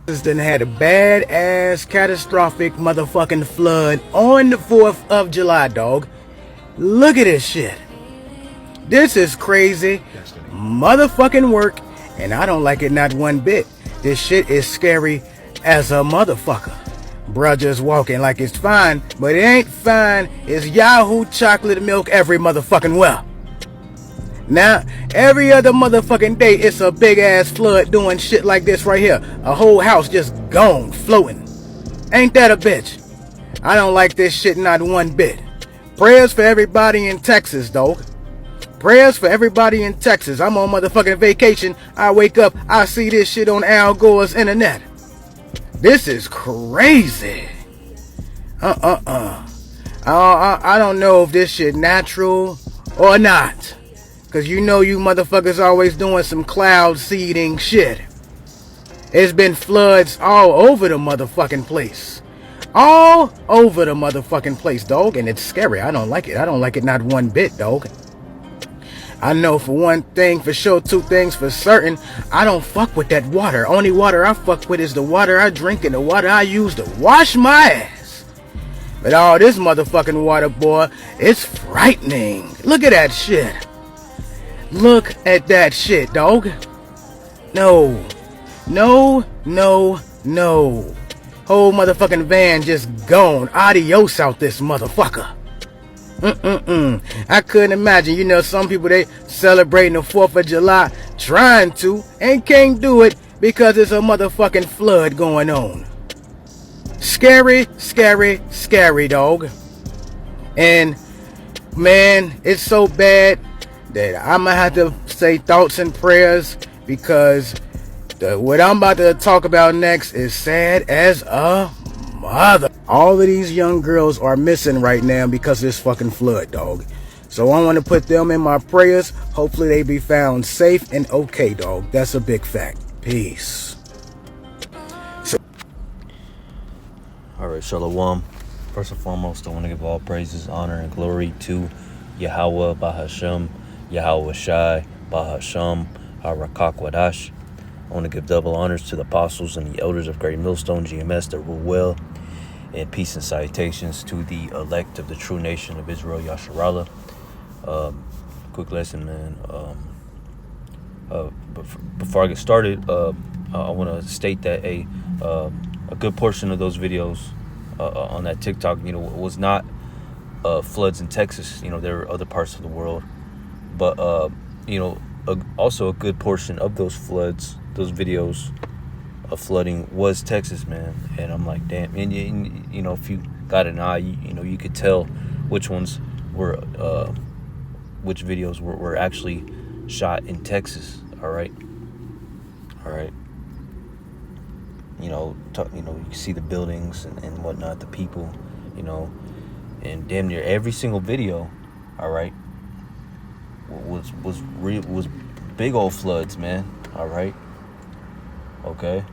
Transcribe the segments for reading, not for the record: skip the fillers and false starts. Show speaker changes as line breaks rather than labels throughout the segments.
Then had a badass catastrophic motherfucking flood on the 4th of July, dog. Look at this shit. This is crazy motherfucking work, and I don't like it not one bit. This shit is scary as a motherfucker. Bruh just walking like it's fine, but it ain't fine. It's Yahoo chocolate milk every motherfucking well. Now, every other motherfucking day, it's a big ass flood doing shit like this right here. A whole house just gone, floating. Ain't that a bitch? I don't like this shit not one bit. Prayers for everybody in Texas, dog. Prayers for everybody in Texas. I'm on motherfucking vacation. I wake up, I see this shit on Al Gore's internet. This is crazy. I don't know if this shit natural or not. Cause you know you motherfuckers always doing some cloud seeding shit. It's been floods all over the motherfucking place. All over the motherfucking place, dog. And it's scary. I don't like it. I don't like it not one bit, dog. I know for one thing for sure, two things for certain, I don't fuck with that water. Only water I fuck with is the water I drink and the water I use to wash my ass. But all this motherfucking water, boy, it's frightening. Look at that shit. Look at that shit, dog. No. No, no, no. Whole motherfucking van just gone. Adios out this motherfucker. I couldn't imagine. You know, some people, they celebrating the 4th of July, trying to, and can't do it because there's a motherfucking flood going on. Scary, scary, scary, dog. And, man, it's so bad that I'm gonna have to say thoughts and prayers, because what I'm about to talk about next is sad as a mother. All of these young girls are missing right now because of this fucking flood, dog. So I want to put them in my prayers. Hopefully they be found safe and okay, dog. That's a big fact. Peace.
Alright, Shalom. First and foremost, I want to give all praises, honor, and glory to Yahweh Bahashem, Yahweh Shai, Bahasham, Harakakwadash. I want to give double honors to the apostles and the elders of Great Millstone GMS that rule well, and peace and salutations to the elect of the true nation of Israel, Yasharallah. Quick lesson, man. Before I get started, I want to state that a good portion of those videos on that TikTok, was not floods in Texas. There are other parts of the world. But, also a good portion of those floods, those videos of flooding was Texas, man. And I'm like, damn. And, if you got an eye, you could tell which ones were, which videos were actually shot in Texas. All right. You can see the buildings and whatnot, the people, and damn near every single video, all right, was big old floods, man. All right. Okay.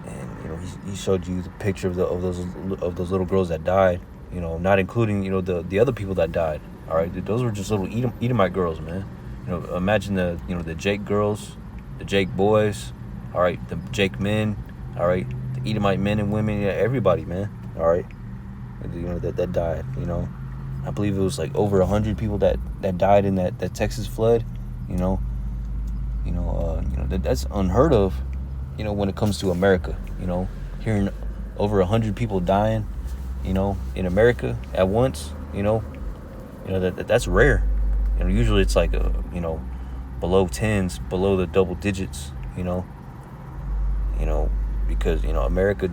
And he showed you the picture of those little girls that died, not including the other people that died. All right, those were just little Edomite girls, man. Imagine the Jake girls, the Jake boys, all right, the Jake men, all right, the Edomite men and women, everybody, man. All right, that died. I believe it was like over 100 people that died in that Texas flood. That's unheard of. When it comes to America, hearing over 100 people dying, in America at once, that's rare. Usually it's like below tens, below the double digits, because America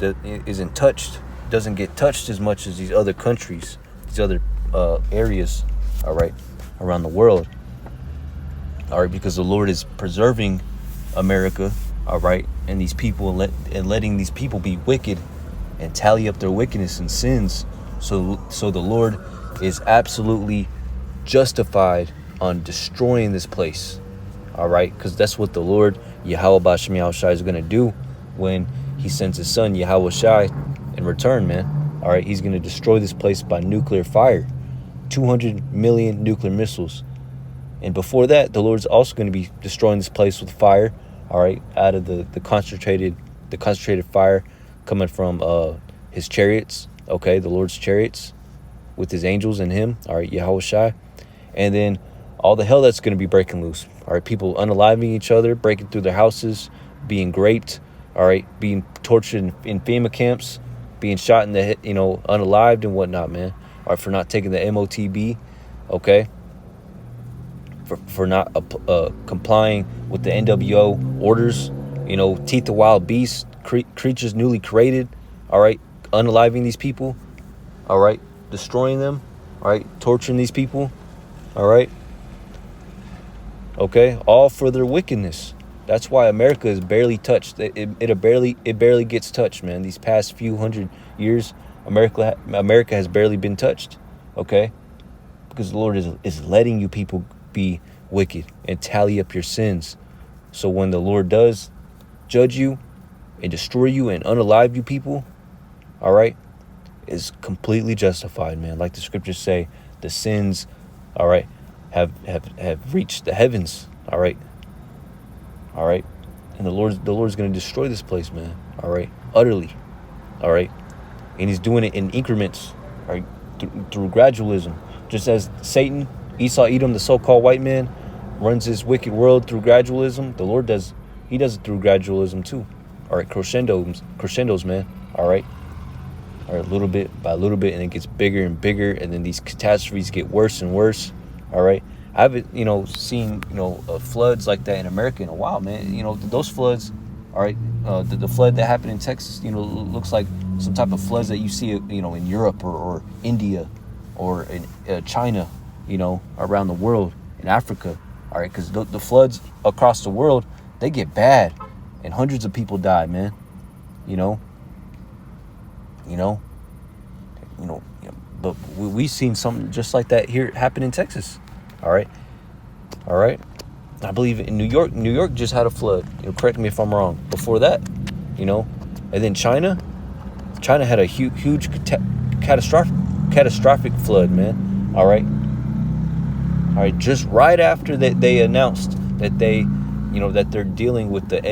doesn't get touched as much as these other countries, these other areas, all right, around the world, all right, because the Lord is preserving America, all right, and these people and letting these people be wicked and tally up their wickedness and sins, so the Lord is absolutely justified on destroying this place, all right, because that's what the Lord Yahweh Bashem Yahweh Shai is going to do when he sends his son Yahweh Shai in return, man. All right, he's going to destroy this place by nuclear fire, 200 million nuclear missiles. And before that, the Lord's also going to be destroying this place with fire, all right, out of the the concentrated fire coming from his chariots, okay, the Lord's chariots with his angels and him, all right, Yahweh Shai. And then all the hell that's going to be breaking loose, all right, people unaliving each other, breaking through their houses, being raped, all right, being tortured in FEMA camps, being shot in the head, unalived and whatnot, man, all right, for not taking the MOTB, okay, for not complying with the NWO orders, teeth of wild beasts, creatures newly created, all right, unaliving these people, all right, destroying them, all right, torturing these people, all right, okay, all for their wickedness. That's why America is barely touched. It barely gets touched, man. These past few hundred years, America has barely been touched, okay, because the Lord is letting you people be wicked and tally up your sins. So when the Lord does judge you and destroy you and unalive you people, all right, is completely justified, man. Like the scriptures say, the sins, all right, have reached the heavens, all right, and the Lord's going to destroy this place, man, all right, utterly, all right, and he's doing it in increments, all right, through gradualism, just as Satan, Esau, Edom, the so-called white man, runs this wicked world through gradualism. The Lord does it through gradualism too, all right, crescendos, man, all right, little bit by little bit, and it gets bigger and bigger, and then these catastrophes get worse and worse, all right. I haven't, seen, floods like that in America in a while, man. Those floods, all right, the flood that happened in Texas, looks like some type of floods that you see, in Europe or India or in China, around the world, in Africa, all right, because the floods across the world, they get bad, and hundreds of people die, man, but we've seen something just like that here happen in Texas. All right. I believe in New York just had a flood. Correct me if I'm wrong. Before that, and then China had a huge catastrophic flood, man. All right. Just right after that, they announced that that they're dealing with that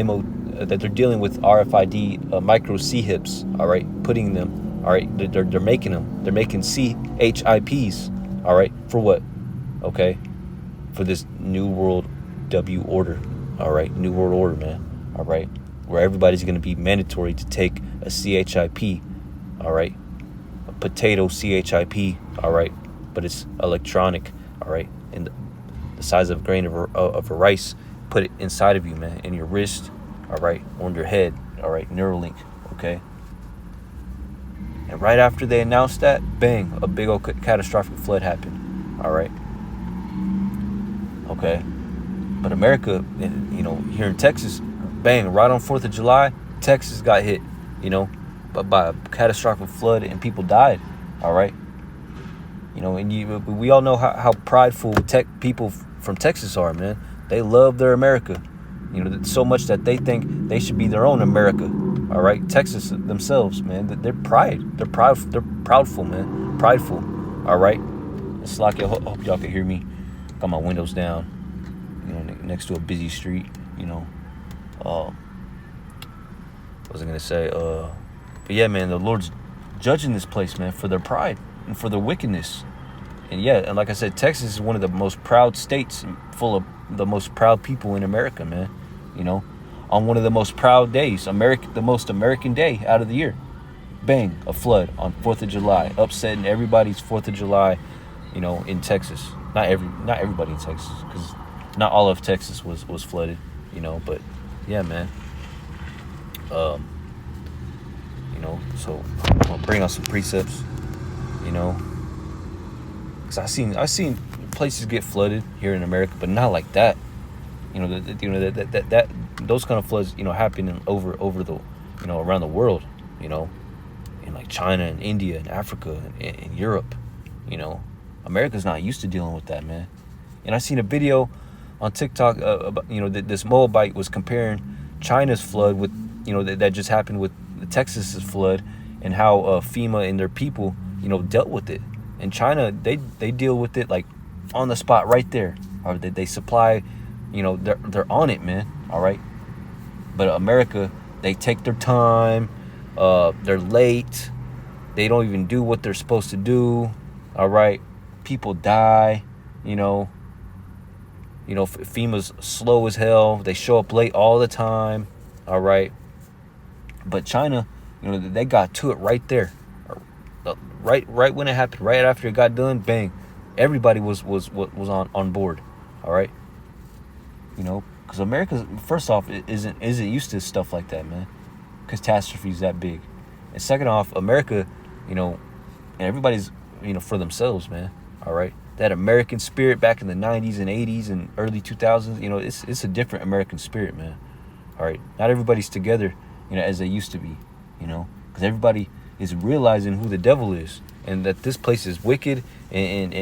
they're dealing with RFID micro CHIPs. All right, putting them. All right, they're making them. They're making CHIPs. All right, for what? Okay, for this new world order, all right, new world order, man, all right, where everybody's going to be mandatory to take a CHIP, all right, a potato CHIP, all right, but it's electronic, all right, and the size of a grain of a rice, put it inside of you, man, in your wrist, all right, on your head, all right, Neuralink, okay. And right after they announced that, bang, a big old catastrophic flood happened, all right. Okay, but America, here in Texas, bang, right on 4th of July, Texas got hit, by a catastrophic flood and people died, all right? And we all know how prideful people from Texas are, man. They love their America, so much that they think they should be their own America, all right? Texas themselves, man, they're proudful, man, prideful, all right? It's like, I hope y'all can hear me. Got my windows down, next to a busy street, what was I gonna say? But yeah, man, the Lord's judging this place, man, for their pride and for their wickedness. And yeah, and like I said, Texas is one of the most proud states, full of the most proud people in America, man. On one of the most proud days, the most American day out of the year, bang, a flood on 4th of July, upsetting everybody's 4th of July, in Texas. Not everybody in Texas, because not all of Texas was flooded, but yeah, man. So I'm gonna bring out some precepts, because I've seen places get flooded here in America, but not like that. That those kind of floods, happen over the, around the world, in like China and India and Africa and Europe, America's not used to dealing with that, man. And I seen a video on TikTok about, this Moabite was comparing China's flood with, that just happened with the Texas's flood, and how FEMA and their people, dealt with it. And China, they deal with it like on the spot right there, or they supply, they're on it, man. All right. But America, They take their time. They're late. They don't even do what they're supposed to do. All right. People die. FEMA's slow as hell. They show up late all the time. All right. But China, they got to it right there. Right when it happened, right after it got done, bang. Everybody was on board. All right. Because America, first off, isn't used to stuff like that, man. Catastrophes that big. And second off, America, and everybody's, for themselves, man. All right. That American spirit back in the 90s and 80s and early 2000s, it's a different American spirit, man. All right. Not everybody's together, as they used to be, because everybody is realizing who the devil is and that this place is wicked and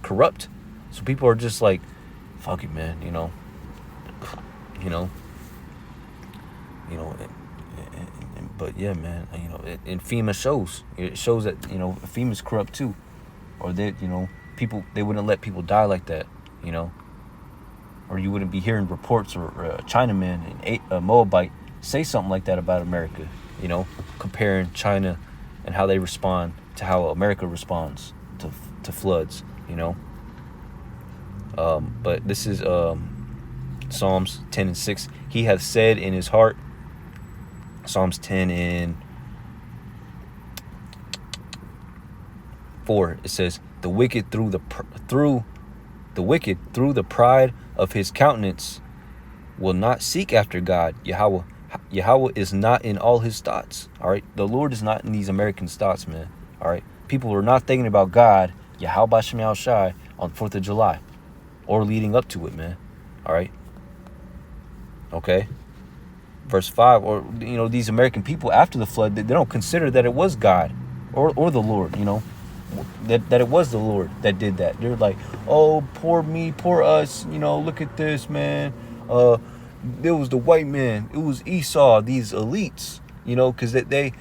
corrupt. So people are just like, fuck it, man, but yeah, man, and FEMA shows that FEMA's corrupt too, or that people, they wouldn't let people die like that, or you wouldn't be hearing reports or a Chinaman and a Moabite say something like that about America, comparing China and how they respond to how America responds to floods, but this is Psalms 10 and 6. He hath said in his heart, Psalms 10 and 4, it says, the wicked through the pride of his countenance will not seek after God. Yahweh is not in all his thoughts. All right. The Lord is not in these American thoughts, man. All right. People are not thinking about God, Yahweh Bashem Yahweh Shai, on 4th of July or leading up to it, man. All right. Okay. Verse 5, or, these American people after the flood, they don't consider that it was God or the Lord, that it was the Lord that did that. They're like, oh, poor me, poor us, look at this, man. There was the white man, it was Esau, these elites, because they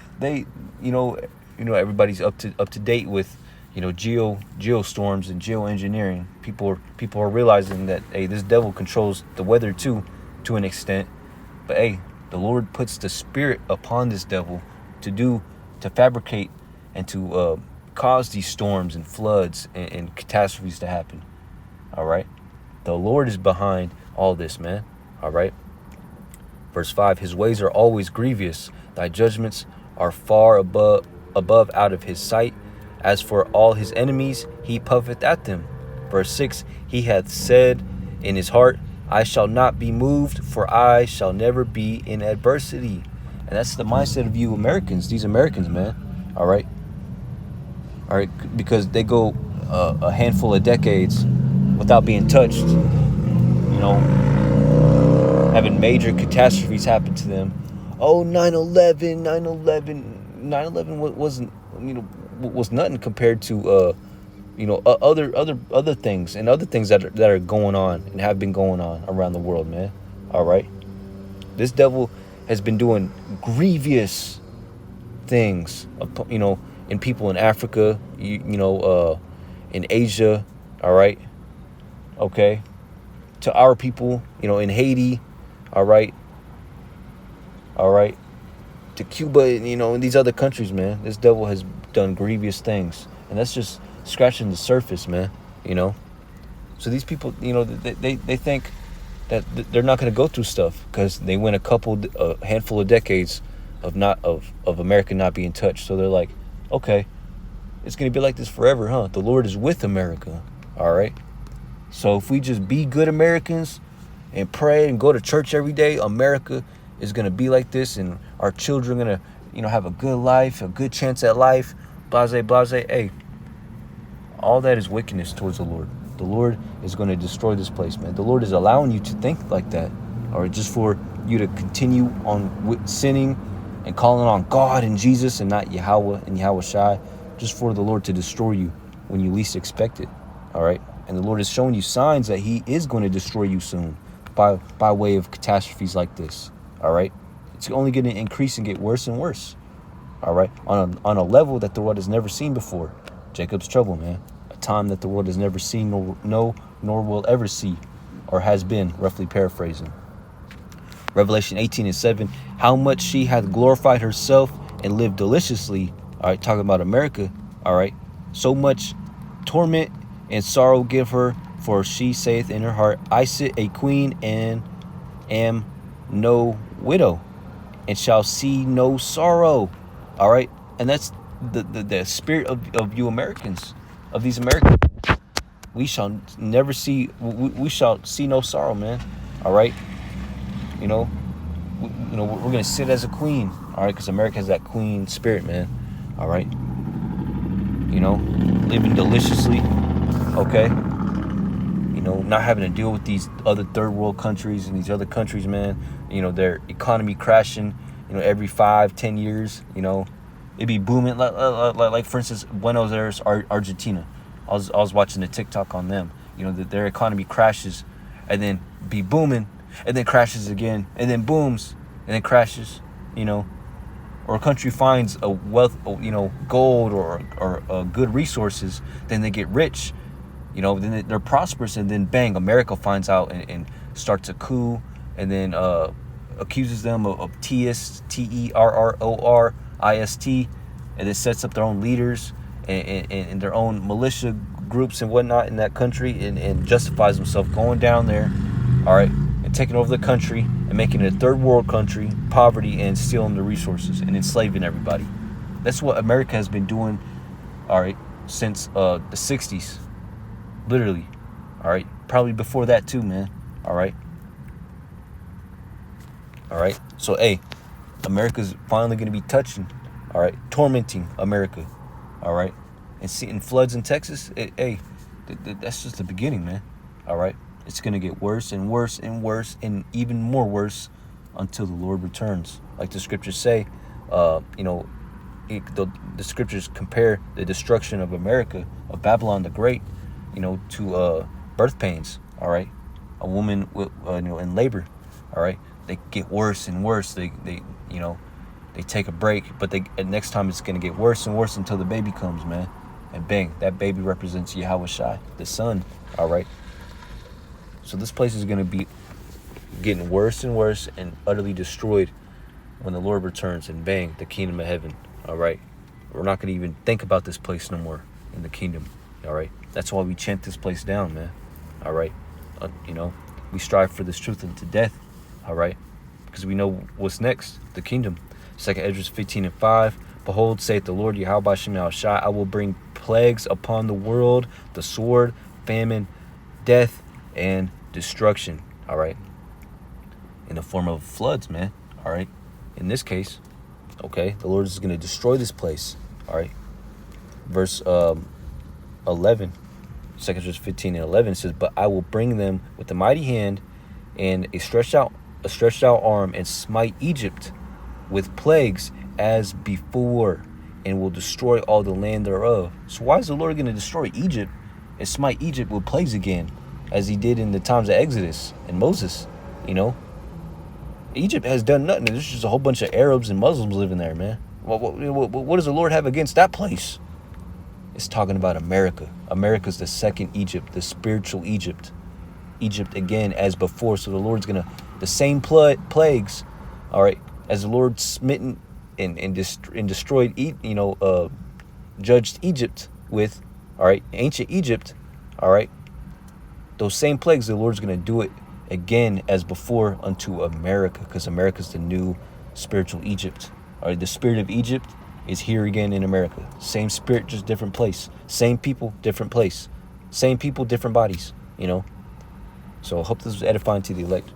everybody's up to date with geostorms and geoengineering. People are realizing that, hey, this devil controls the weather too, to an extent. But hey, the Lord puts the spirit upon this devil to fabricate and to cause these storms and floods and catastrophes to happen. All right. The Lord is behind all this, man. All right. Verse 5, his ways are always grievous. Thy judgments are far above out of his sight. As for all his enemies, he puffeth at them. Verse 6, he hath said in his heart, I shall not be moved, for I shall never be in adversity. And that's the mindset of you Americans, these Americans, man. All right. All right. Because they go a handful of decades without being touched, having major catastrophes happen to them. Oh, 9/11 was nothing compared to other things and other things that are going on and have been going on around the world, man. All right. This devil has been doing grievous things, in people in Africa, in Asia. All right. Okay. To our people, in Haiti. All right. All right. To Cuba, and these other countries, man. This devil has done grievous things. And that's just scratching the surface, man. So these people, they think that they're not going to go through stuff because they went a handful of decades of America not being touched. So they're like, okay, it's going to be like this forever, huh? The Lord is with America. All right. So if we just be good Americans and pray and go to church every day, America is going to be like this, and our children are going to, have a good life, a good chance at life, blase. Hey, all that is wickedness towards the Lord. The Lord is going to destroy this place, man. The Lord is allowing you to think like that, or just for you to continue on sinning and calling on God and Jesus and not Yahweh and Yahweh Shai, just for the Lord to destroy you when you least expect it. All right. And the Lord is showing you signs that he is going to destroy you soon by way of catastrophes like this. All right. It's only going to increase and get worse and worse. All right. On a level that the world has never seen before. Jacob's trouble, man. A time that the world has never seen, nor will ever see, or has been, roughly paraphrasing. Revelation 18:7, how much she hath glorified herself and lived deliciously. All right, talking about America. All right, so much torment and sorrow give her, for she saith in her heart, I sit a queen and am no widow, and shall see no sorrow. All right, and that's the spirit of you Americans, of these Americans. We shall never see, we shall see no sorrow, man. All right, you know, we're gonna sit as a queen. All right, because America has that queen spirit, man. All right, living deliciously. Okay, not having to deal with these other third world countries and these other countries, man. Their economy crashing, every 5-10 years. It'd be booming, like for instance, Buenos Aires, Argentina. I was watching the TikTok on them. That their economy crashes, and then be booming, and then crashes again, and then booms, and then crashes. Or a country finds a wealth, gold or good resources, then they get rich. Then they're prosperous, and then bang, America finds out and starts a coup, and then accuses them of terrorist, and then sets up their own leaders and their own militia groups and whatnot in that country, and justifies themselves going down there, all right, and taking over the country and making it a third world country, poverty, and stealing the resources and enslaving everybody. That's what America has been doing, all right, since the 60s. Literally. All right. Probably before that too, man. All right. All right. So, hey, America's finally going to be touching. All right. Tormenting America. All right. And seeing floods in Texas. That's just the beginning, man. All right. It's going to get worse and worse and worse and even more worse until the Lord returns. Like the scriptures say, the scriptures compare the destruction of America, of Babylon the Great, to birth pains. All right, a woman in labor. All right, they get worse and worse. They take a break, but next time it's gonna get worse and worse until the baby comes, man. And bang, that baby represents Yahweh Shai, the Son. All right. So this place is gonna be getting worse and worse and utterly destroyed when the Lord returns, and bang, the kingdom of heaven. All right, we're not gonna even think about this place no more in the kingdom. All right. That's why we chant this place down, man. All right. We strive for this truth unto death. All right. Because we know what's next, the kingdom. 2 Esdras 15:5. Behold, saith the Lord Yahweh Shem Shai, I will bring plagues upon the world, the sword, famine, death, and destruction. All right. In the form of floods, man. All right. In this case, okay, the Lord is going to destroy this place. All right. Verse 11, 2 Esdras 15:11 says, but I will bring them with a mighty hand and a stretched out arm, and smite Egypt with plagues as before, and will destroy all the land thereof. So why is the Lord going to destroy Egypt and smite Egypt with plagues again, as he did in the times of Exodus and Moses? Egypt has done nothing. There's just a whole bunch of Arabs and Muslims living there, man. What does the Lord have against that place? It's talking about America. America's the second Egypt, the spiritual Egypt. Egypt again as before. So the Lord's going to, the same plagues, all right, as the Lord smitten and destroyed, judged Egypt with, all right, ancient Egypt, all right, those same plagues, the Lord's going to do it again as before unto America, because America's the new spiritual Egypt. All right, the spirit of Egypt is here again in America. Same spirit, just different place. Same people, different place. Same people, different bodies, So I hope this was edifying to the elect.